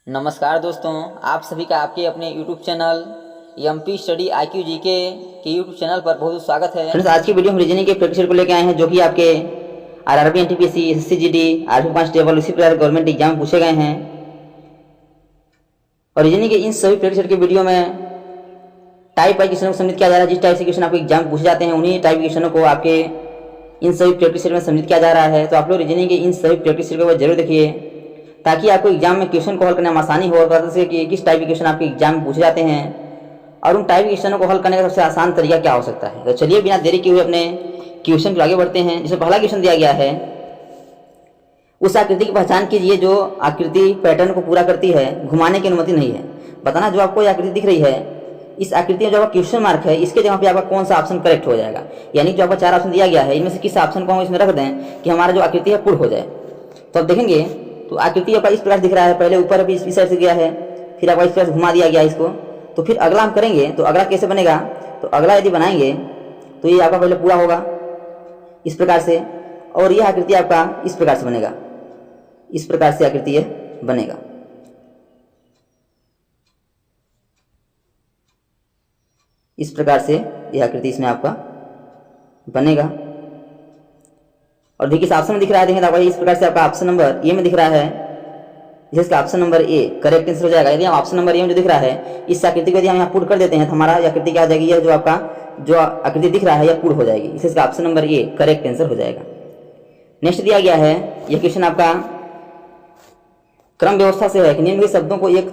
नमस्कार दोस्तों, आप सभी का आपके अपने YouTube channel MP study IQ GK के YouTube चैनल पर बहुत स्वागत है। फ्रेंड्स, आज की वीडियो हम रीजनिंग के प्रैक्टिस को लेकर आए हैं जो कि आपके RRB, NTPC, SSC-GD, army constable, उसी प्रकार गवर्नमेंट एग्जाम पूछे गए हैं। और रीजनिंग के इन सभी प्रैक्टिस के वीडियो में टाइप वाइज क्वेश्चन को सम्मिलित किया जा रहा है। जिस टाइप से क्वेश्चन आपके एग्जाम पूछे जाते हैं उन्हीं टाइप क्वेश्चनों को आपके इन सभी प्रैक्टिस में सम्मिलित किया जा रहा है। तो आप लोग रीजनिंग के इन सभी प्रैक्टिस को जरूर देखिए ताकि आपको एग्जाम में क्वेश्चन को हल करने में आसानी हो, पता चले कि किस टाइप के क्वेश्चन आपके एग्जाम में पूछे जाते हैं और उन टाइप के क्वेश्चनों को हल करने का सबसे आसान तरीका क्या हो सकता है। तो चलिए बिना देरी किए हुए अपने क्वेश्चन को आगे बढ़ते हैं। जिसमें पहला क्वेश्चन दिया गया है, उस आकृति की पहचान कीजिए जो आकृति पैटर्न को पूरा करती है, घुमाने की अनुमति नहीं है। बताना जो आपको ये आकृति दिख रही है, इस आकृति में जो आपका क्वेश्चन मार्क है इसके जगह पे आपका कौन सा ऑप्शन करेक्ट हो जाएगा। यानी जो आपका 4 ऑप्शन दिया गया है इनमें से किस ऑप्शन को हम इसमें रख दें कि हमारा जो आकृति है पूर्ण हो जाए। तो आप देखेंगे तो आकृति आपका इस प्रकार दिख रहा है, पहले ऊपर अभी इस साइड से गया है, फिर आपका इस प्रकार घुमा दिया गया इसको। तो फिर अगला हम करेंगे तो अगला कैसे बनेगा, तो अगला यदि बनाएंगे तो ये आपका पहले पूरा होगा इस प्रकार से, और यह आकृति आपका इस प्रकार से बनेगा, इस प्रकार से आकृति ये बनेगा। इस प्रकार से यह आकृति इसमें आपका बनेगा। और देखिए इस ऑप्शन में दिख रहा है, देखिए इस प्रकार से आपका ऑप्शन नंबर ए में दिख रहा है, जिसका option number A correct answer हो जाएगा। यदि हम ऑप्शन नंबर ए में जो दिख रहा है इस आकृति को यदि हम यहाँ पुट कर देते हैं तो हमारा यह आकृति क्या हो जाएगी, यह जो आपका जो आकृति दिख रहा है यह पूर्ण हो जाएगी। इसका option number A correct answer हो जाएगा। नेक्स्ट दिया गया है, यह क्वेश्चन आपका क्रम व्यवस्था से है कि निम्नलिखित शब्दों को एक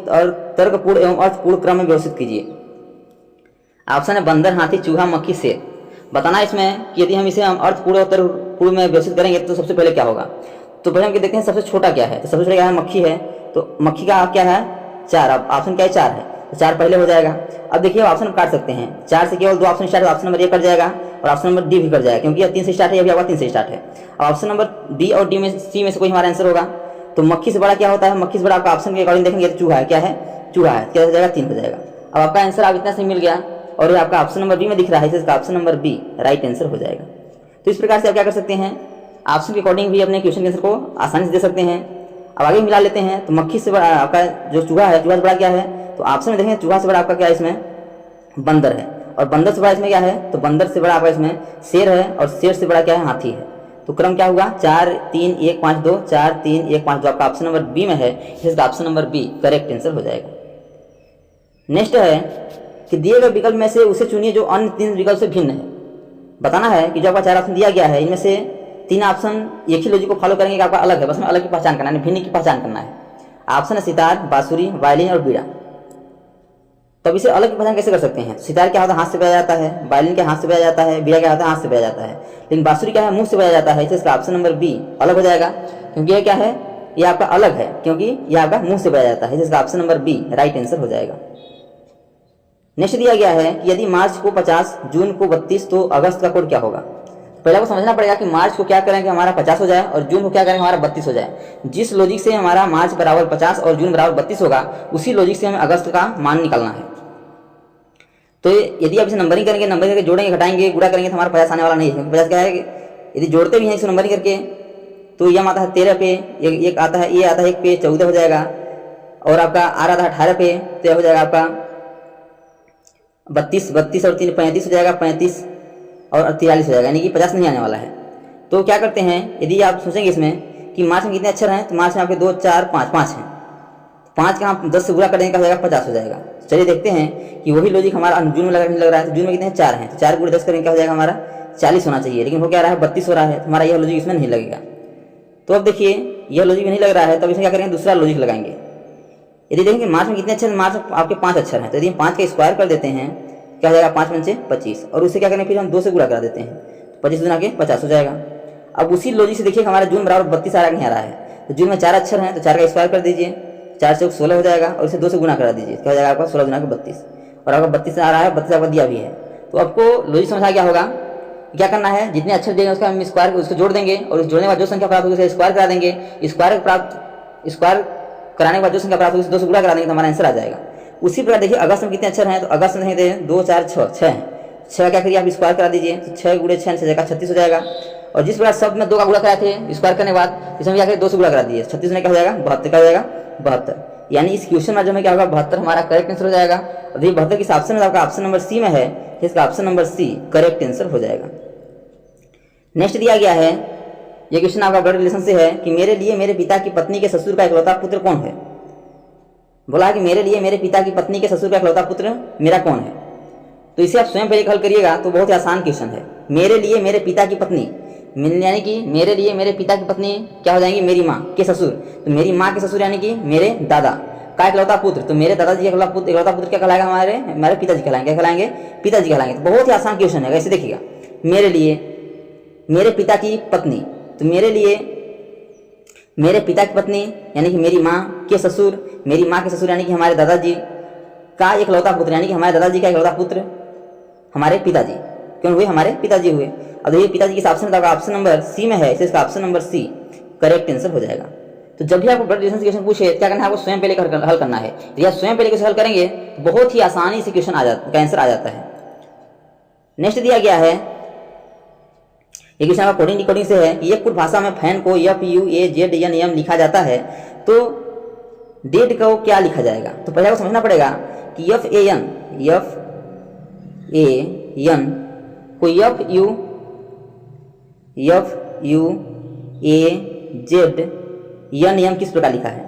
तर्कपूर्ण एवं अर्थपूर्ण क्रम में व्यवस्थित कीजिए। ऑप्शन है बंदर, हाथी, चूहा, मक्खी, शेर। बताना इसमें कि यदि हम इसे अर्थपूर्ण और तर्कपूर्ण में व्यवस्थित करेंगे तो सबसे पहले क्या होगा। तो पहले हम देखते हैं सबसे छोटा क्या है। तो सबसे छोटा क्या है, मक्खी है। तो मक्खी का क्या है 4, अब ऑप्शन क्या है 4 है, तो 4 पहले हो जाएगा। अब देखिए ऑप्शन काट सकते हैं, 4 से केवल 2 ऑप्शन स्टार्ट है, ऑप्शन नंबर ए कट जाएगा और ऑप्शन नंबर डी भी कट जाएगा क्योंकि यह 3 से स्टार्ट है, यह भी आपका 3 से स्टार्ट है। अब ऑप्शन नंबर बी और डी में सी में से कोई हमारा आंसर होगा। तो मक्खी से बड़ा क्या होता है, मक्खी से बड़ा आपका ऑप्शन के अकॉर्डिंग देखेंगे तो चूहा है, क्या है चूहा है, क्या हो जाएगा 3 हो जाएगा। अब आपका आंसर आप इतना से मिल गया और ये आपका ऑप्शन नंबर बी में दिख रहा है, इसका option number B right answer हो जाएगा। तो इस प्रकार से आप क्या कर सकते हैं, ऑप्शन के अकॉर्डिंग भी अपने क्वेश्चन के आंसर को आसानी से दे सकते हैं। अब आगे मिला लेते हैं, तो मक्खी से बड़ा आपका जो चूहा है, चूहा से बड़ा क्या है, तो ऑप्शन में देखेंगे चूहा से बड़ा आपका क्या है इसमें बंदर है, और बंदर से बड़ा इसमें क्या है, तो बंदर से बड़ा आपका इसमें शेर है, और शेर से बड़ा क्या है हाथी है। तो क्रम क्या होगा 4 3 1 5 2, 4 3 1 5 जो आपका ऑप्शन नंबर बी में है, इसका option number B correct answer हो जाएगा। नेक्स्ट है कि दिए गए विकल्प में से उसे चुनिए जो अन्य 3 विकल्प से भिन्न है। बताना है कि जो आपका 4 ऑप्शन दिया गया है इनमें से 3 ऑप्शन एक ही लॉजिक को फॉलो करेंगे कि आपका अलग है, बस में अलग की पहचान करना है, भिन्न की पहचान करना है। ऑप्शन है सितार, बांसुरी, वायलिन और बीड़ा। तब इसे अलग की पहचान कैसे कर सकते हैं। सितार क्या होता है, हाथ से बजाया जाता है, वायलिन क्या हाथ से बजाया जाता है, बीड़ा क्या होता है हाथ से बजाया जाता है, लेकिन बांसुरी क्या है मुंह से बजाया जाता है। इसका ऑप्शन नंबर बी अलग हो जाएगा क्योंकि यह क्या है, यह आपका अलग है क्योंकि यह आपका मुंह से बजाया जाता है। इसका option number B right answer हो जाएगा। नेक्स्ट दिया गया है कि यदि मार्च को 50, जून को 32 तो अगस्त का कोड क्या होगा। पहले आपको समझना पड़ेगा कि मार्च को क्या करें कि हमारा 50 हो जाए और जून को क्या करें हमारा 32 हो जाए। जिस लॉजिक से हमारा मार्च बराबर 50 और जून बराबर 32 होगा उसी लॉजिक से हमें अगस्त का मान निकालना है। तो यदि आप इसे नंबरिंग करेंगे, नंबरिंग करके जोड़ेंगे, घटाएंगे, गुणा करेंगे तो हमारा 50 आने वाला नहीं है क्योंकि 50 क्या है, यदि जोड़ते भी हैं इसे नंबरिंग करके तो यह आता है 13 पे, एक आता है ये आता है 1 पे 14 हो जाएगा, और आपका आर आता है 18 पे, तो यह हो जाएगा आपका 32 32 और 3 35 हो जाएगा, 35 और 43 हो जाएगा, यानी कि 50 नहीं आने वाला है। तो क्या करते हैं, यदि आप सोचेंगे इसमें कि मार्च में कितने अक्षर हैं, तो मार्च में आपके 2 4 5 5 हैं, 5 का हम 10 से गुणा करेंगे क्या हो जाएगा 50 हो जाएगा। चलिए देखते हैं कि वही लॉजिक हमारा जून में लग रहा है। तो जून में कितने हैं 4 हैं, तो 4 गुणे 10 करेंगे क्या हो जाएगा हमारा 40 होना चाहिए, लेकिन हो क्या रहा है 32 हो रहा है, तो हमारा यह लॉजिक इसमें नहीं लगेगा। तो अब देखिए यह लॉजिक नहीं लग रहा है, तब इसमें क्या करेंगे दूसरा लॉजिक लगाएंगे। यदि देखेंगे मार्च में कितने अक्षर, मार्च में आपके 5 अक्षर हैं, तो यदि हम 5 का स्क्वायर कर देते हैं क्या हो जाएगा 5 पंचे 25, और उससे क्या करेंगे फिर हम 2 से गुणा करा देते हैं, 25 गुना के 50 हो जाएगा। अब उसी लॉजिक से देखिए हमारा जून बराबर 32 आ रहा नहीं आ रहा है, तो जून में 4 अक्षर हैं तो 4 का स्क्वायर कर दीजिए, 4 से 16 हो जाएगा, और इसे 2 से गुणा करा दीजिए, क्या हो जाएगा आपका 16 गुना के 32, और आपका 32 आ रहा है, 32 आपका दिया भी है। तो आपको लॉजिक समझा क्या होगा, क्या करना है, जितने अक्षर देंगे उसका हम स्क्वायर उसको जोड़ देंगे, और उस जोड़ने के बाद जो संख्या प्राप्त होगी उसे स्क्वायर करा देंगे, स्क्वायर कराने के बाद जो संख्या प्राप्त होगी उसे 2 से गुणा करा देंगे तो हमारा आंसर आ जाएगा। उसी प्रकार देखिए अगस्त में कितने अक्षर हैं, तो अगस्त में देखिए 2 4 6 हैं, 6 क्या करिए आप स्क्वायर करा दीजिए, तो 6 गुणे 6 जगह 36 हो जाएगा। और जिस प्रकार शब्द में 2 का गुणा कराए थे स्क्वायर करने के बाद इसमें क्या करिए 2 से गुणा करा दिए, 36 में क्या हो जाएगा 72 का हो जाएगा 72। यानी इस क्वेश्चन में जो है क्या होगा 72 हमारा करेक्ट आंसर हो जाएगा। और ये 72 किस ऑप्शन में आपका ऑप्शन नंबर सी में है, इसका option number C correct answer हो जाएगा। नेक्स्ट दिया गया है, ये क्वेश्चन आपका ब्लड रिलेशन से है कि मेरे लिए मेरे पिता की पत्नी के ससुर का इकलौता पुत्र कौन है। बोला कि मेरे लिए मेरे पिता की पत्नी के ससुर का इकलौता पुत्र मेरा कौन है। तो इसे आप स्वयं पहले हल करिएगा तो बहुत ही आसान क्वेश्चन है। मेरे लिए मेरे पिता की पत्नी यानी कि मेरे लिए मेरे पिता की पत्नी क्या हो जाएंगी, मेरी माँ के ससुर। तो मेरी माँ के ससुर यानी कि मेरे दादा का इकलौता पुत्र, तो मेरे दादाजी का इकलौता पुत्र क्या कहलाएगा, हमारे पिताजी कहलाएंगे। क्या कहलाएंगे, पिताजी कहलाएंगे। तो बहुत ही आसान क्वेश्चन है। ऐसे देखिएगा, मेरे लिए मेरे पिता की पत्नी, तो मेरे लिए मेरे पिता की पत्नी यानी कि मेरी माँ के ससुर, मेरी माँ के ससुर यानी कि हमारे दादाजी का इकलौता पुत्र यानी कि हमारे दादाजी का इकलौता पुत्र हमारे पिताजी क्यों हुए, हमारे पिताजी हुए। अब ये पिताजी किस ऑप्शन में, ऑप्शन नंबर सी में है, इसका option number C correct answer हो जाएगा। तो जब भी आपको ब्लड रिलेशन क्वेश्चन पूछे क्या करना है, आपको स्वयं पहले हल करना है। या स्वयं पहले क्वेश्चन हल करेंगे तो बहुत ही आसानी से क्वेश्चन का आंसर आ जाता है। नेक्स्ट दिया गया है, ये क्वेश्चन आपका कोडिंग डिकोडिंग से है कि एक कुछ भाषा में फैन को FUAZN लिखा जाता है तो डेड को क्या लिखा जाएगा। तो पहले आपको समझना पड़ेगा कि FAN को FUAZN किस प्रकार लिखा है।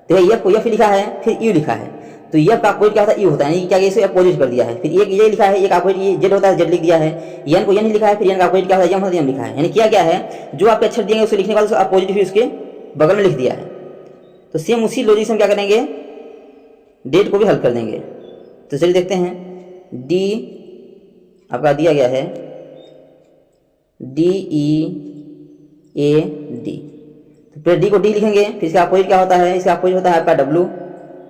तो यह को F लिखा है, फिर U लिखा है। तो यह का अपोजिट क्या होता है, U होता है, यानी क्या इसे अपोजिट कर दिया है। फिर एक ये लिखा है, एक अपोजिट Z होता है, Z लिख दिया है। N को N लिखा है, फिर N का अपोजिट क्या होता है, M होता है, M लिखा है। यानी क्या क्या है, जो आपके अक्षर दिएंगे उसे लिखने के बाद उसका अपोजिट फिर उसके बगल में लिख दिया है। तो सेम उसी लॉजिक से हम क्या करेंगे, डेट को भी हल कर देंगे। तो चलिए देखते हैं, D आपका दिया गया है DEAD, तो फिर D को D लिखेंगे, फिर इसका अपोजिट क्या होता है, इसका अपोजिट होता है आपका W।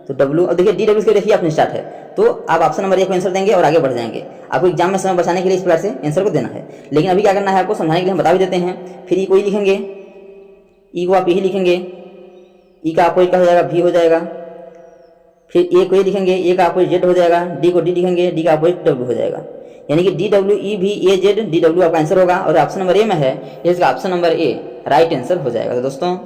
तो W, और देखिए DW इसके देखिए अपने स्टार्ट है। तो आप ऑप्शन नंबर 1 को आंसर देंगे और आगे बढ़ जाएंगे। आपको एग्जाम में समय बचाने के लिए इस प्रकार से आंसर को देना है। लेकिन अभी क्या करना है, आपको समझाने के लिए हम बता भी देते हैं। फिर E को E लिखेंगे, E को आप यही लिखेंगे, E का अपोजिट क्या हो जाएगा, V हो जाएगा। फिर A को ये लिखेंगे, A का अपोजिट Z हो जाएगा। D को D लिखेंगे, D का अपोजिट W हो जाएगा। यानी कि DWEVAZ DW आपका आंसर होगा। और ऑप्शन नंबर A में है, इसका option number A right answer हो जाएगा। तो दोस्तों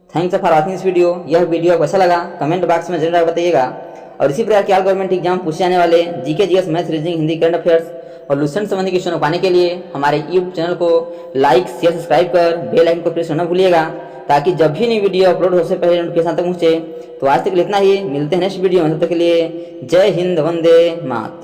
thanks for watching this video. यह वीडियो आपको अच्छा लगा कमेंट बॉक्स में जरूर बताइएगा। और इसी प्रकार के गवर्नमेंट एग्जाम पूछे जाने वाले GK GS maths reasoning Hindi current affairs और लूसेंट संबंधी क्वेश्चन पाने के लिए हमारे यूट्यूब चैनल को लाइक शेयर सब्सक्राइब कर बेल आइकन को प्रेस करना भूलिएगा, ताकि जब भी नई वीडियो अपलोड हो से पहले नोटिफिकेशन तक पहुंचे। तो आज तक इतना ही, मिलते हैं नेक्स्ट वीडियो में। तब तक के लिए जय हिंद, वंदे मातरम।